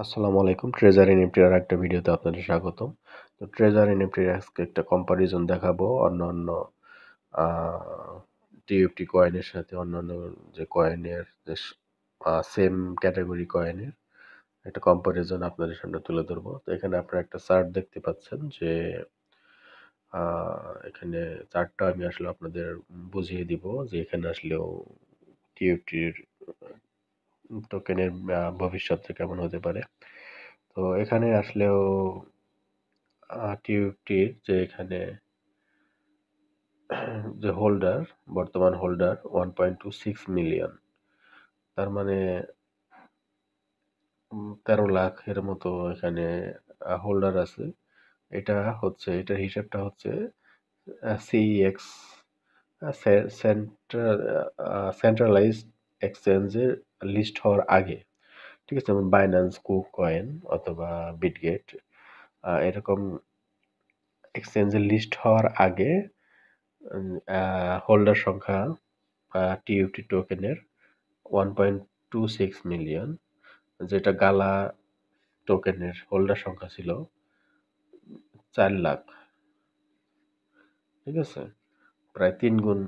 আসসালামু আলাইকুম। Treasure NFT এর একটা ভিডিওতে আপনাদের স্বাগতম। তো ট্রেজার এনএফটি এর আজকে একটা কম্পারিজন দেখাবো অন্যান্য আ টিএফটি কয়েনের সাথে অন্যান্য যে কয়েনের যে সেম ক্যাটেগরি কয়েনের একটা কম্পারিজন আপনাদের সামনে তুলে ধরবো। তো এখানে আপনারা একটা চার্ট দেখতে পাচ্ছেন যে আ এখানে চার্টটা আমি আসলে আপনাদের বুঝিয়ে দিব যে এখানে আসলেও টিএফটির টোকেনের ভবিষ্যৎটা কেমন হতে পারে। তো এখানে আসলেও টিউবটির যে এখানে যে হোল্ডার বর্তমান হোল্ডার 1.26 মিলিয়ন, তার মানে 13 লাখের মতো এখানে হোল্ডার আছে। এটা হচ্ছে এটার হিসাবটা হচ্ছে সিইএক্স সেন্ট্রাল সেন্ট্রালাইজড এক্সচেঞ্জের লিস্ট হওয়ার আগে, ঠিক আছে? যেমন বাইন্যান্স, কুকয়েন অথবা বিটগেট এরকম এক্সচেঞ্জের লিস্ট হওয়ার আগে হোল্ডার সংখ্যা টিইউটি টোকেনের 1.26 মিলিয়ন, যেটা গালা টোকেনের হোল্ডার সংখ্যা ছিল 4 লাখ। ঠিক আছে, প্রায় 3 গুণ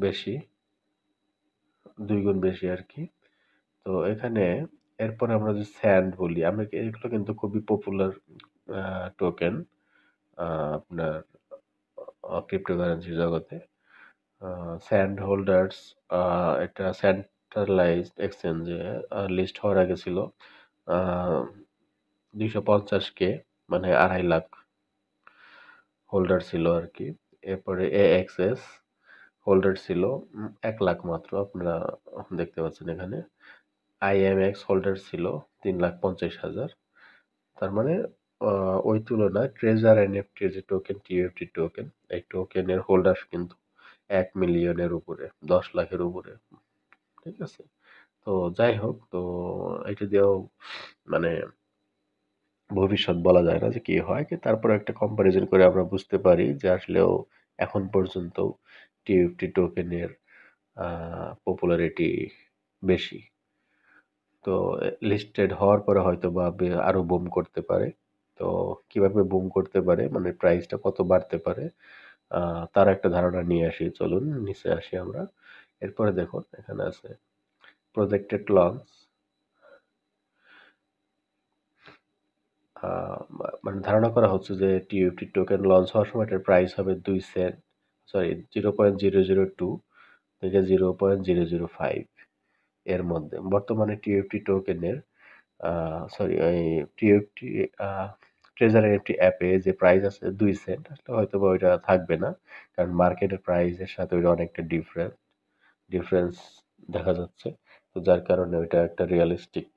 বেশি, 2 গুণ বেশি আর কি। তো এখানে এরপরে আমরা যে স্যান্ড বলি, আমরা এগুলো কিন্তু খুবই পপুলার টোকেন আপনার ক্রিপ্টোকারেন্সি জগতে। স্যান্ড হোল্ডার্স এটা সেন্ট্রালাইজড এক্সচেঞ্জে লিস্ট হওয়ার আগে ছিল 250K, মানে 2.5 লাখ হোল্ডার ছিল আর কি। এরপরে এএক্সএস হোল্ডার ছিল 1 লাখ মাত্র, আপনারা দেখতে পাচ্ছেন এখানে। আইএমএক্স হোল্ডার ছিল 3,50,000। তার মানে ওই তুলনায় ট্রেজার এনএফটি যে টোকেন, টিএফটি টোকেন, এই টোকেনের হোল্ডার কিন্তু 1 মিলিয়নের উপরে, 10 লাখের উপরে। ঠিক আছে, তো যাই হোক, তো এটা দিয়েও মানে ভবিষ্যৎ বলা যায় না যে কি হয় কি। তারপরে একটা কম্পারিজন করে আমরা বুঝতে পারি যে আসলেও এখন পর্যন্ত টিএফটি টোকেনের পপুলারিটি বেশি। তো লিস্টেড হওয়ার পরে হয়তো বা আরো বুম করতে পারে। তো কিভাবে বুম করতে পারে, মানে প্রাইসটা কত বাড়তে পারে, তার একটা ধারণা নিয়ে আসি। চলুন নিচে আসি আমরা। এরপরে দেখুন এখানে আছে প্রজেক্টেড লঞ্চ। মানে ধারণা করা হচ্ছে যে টিইউটি টোকেন লঞ্চ হওয়ার সময় এটার প্রাইস হবে 2 সেন্ট, সরি 0.002 থেকে 0.005 এর মধ্যে। বর্তমানে টিইউটি টোকেনের সরি এই টিইউটি ট্রেজার এনএফটি অ্যাপে যে প্রাইস আছে 2 সেন্ট, আসলে হয়তো বা ওইটা থাকবে না, কারণ মার্কেটের প্রাইসের সাথে ওইটা অনেকটা ডিফারেন্স দেখা যাচ্ছে। তো যার কারণে ওইটা একটা রিয়েলিস্টিক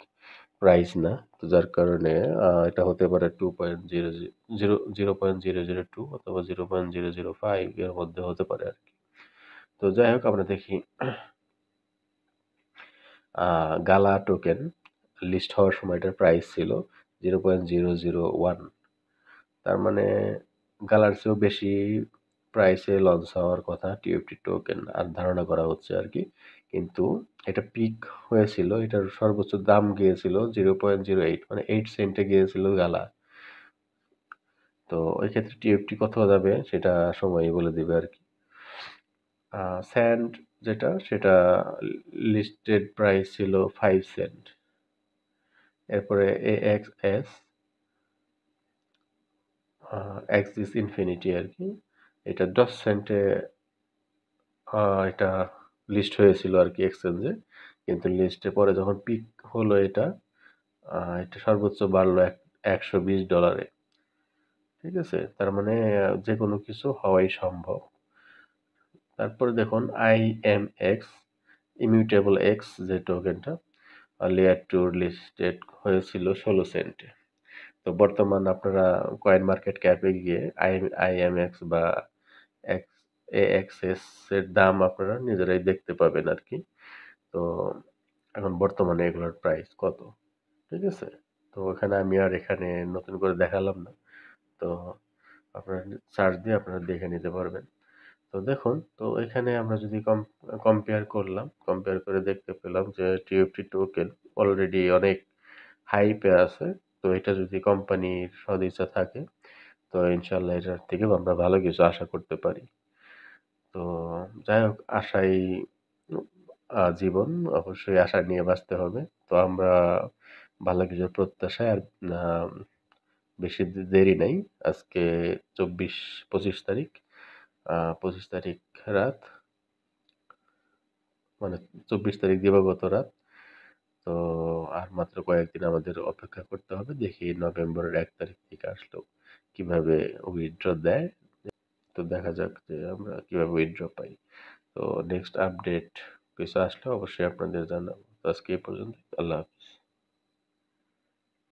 প্রাইস না। তো যার কারণে এটা হতে পারে 0.002 অথবা 0.005 এর মধ্যে হতে পারে আর কি। তো যাই হোক, আমরা দেখি গালা টোকেন লিস্ট হওয়ার সময় এটার প্রাইস ছিল 0.001। তার মানে গালার চেয়েও বেশি প্রাইসে লঞ্চ হওয়ার কথা টিএফটি টোকেন আর ধারণা করা হচ্ছে আর কি। কিন্তু এটা পিক হয়েছিল, এটার সর্বোচ্চ দাম গিয়েছিল 0.08, মানে 8 সেন্টে গিয়েছিল গালা। তো ওই ক্ষেত্রে টিএফটি কত যাবে সেটা সময়ই বলে দিবে আর কি। স্যান্ড যেটা, সেটা লিস্টেড প্রাইস ছিল 5 সেন্ট। এরপরে এএক্সএস এক্সিস ইনফিনিটি আর কি, এটা 10 সেন্টে এটা লিস্ট হয়েছিল আর কি এক্সচেঞ্জে। কিন্তু লিস্টে পরে যখন পিক হলো এটা, এটা সর্বোচ্চ বাড়লো $120। ঠিক আছে, তার মানে যে কোনো কিছু হওয়াই সম্ভব। তারপরে দেখুন আইএমএক্স ইমিউটেবল এক্স যে টোকেনটা, লেয়ার 2 লিস্টেড হয়েছিল 16 সেন্টে। তো বর্তমান আপনারা কয়েন মার্কেট ক্যাপে গিয়ে আইএমএক্স বা এক্স এএক্সএস এর দাম আপনারা নিজেরাই দেখতে পাবেন আর কি। তো এখন বর্তমানে এগুলোর প্রাইস কত, ঠিক আছে? তো এখানে নতুন করে দেখালাম না। তো আপনারা সার্চ দিয়ে আপনারা দেখে নিতে পারবেন। তো দেখুন, তো এখানে আমরা যদি কম্পেয়ার করে দেখতে পেলাম যে টিএফটি টোকেন অলরেডি অনেক হাইপে আছে। তো এটা যদি কোম্পানির সদিচ্ছা থাকে তো ইনশাল্লাহ এটার থেকেও আমরা ভালো কিছু আশা করতে পারি। তো যাই হোক আশাই জীবন, অবশ্যই আশা নিয়ে বাঁচতে হবে। তো আমরা ভালো কিছুর প্রত্যাশায় আর আহ, বেশি দেরি নাই। আজকে 25 25 তারিখ রাত, মানে 24 তারিখ দিবাগত রাত। তো আর মাত্র কয়েকদিন আমাদের অপেক্ষা করতে হবে, দেখি নভেম্বরের 1 তারিখ থেকে আসলেও কিভাবে উইথড্র দেয়। তো দেখা যাক যে আমরা কিভাবে উইথড্র পাই। তো নেক্সট আপডেট কিছু আসলে অবশ্যই আপনাদের জানাবো। তো আজকে এই পর্যন্ত। আল্লাহ হাফিজ।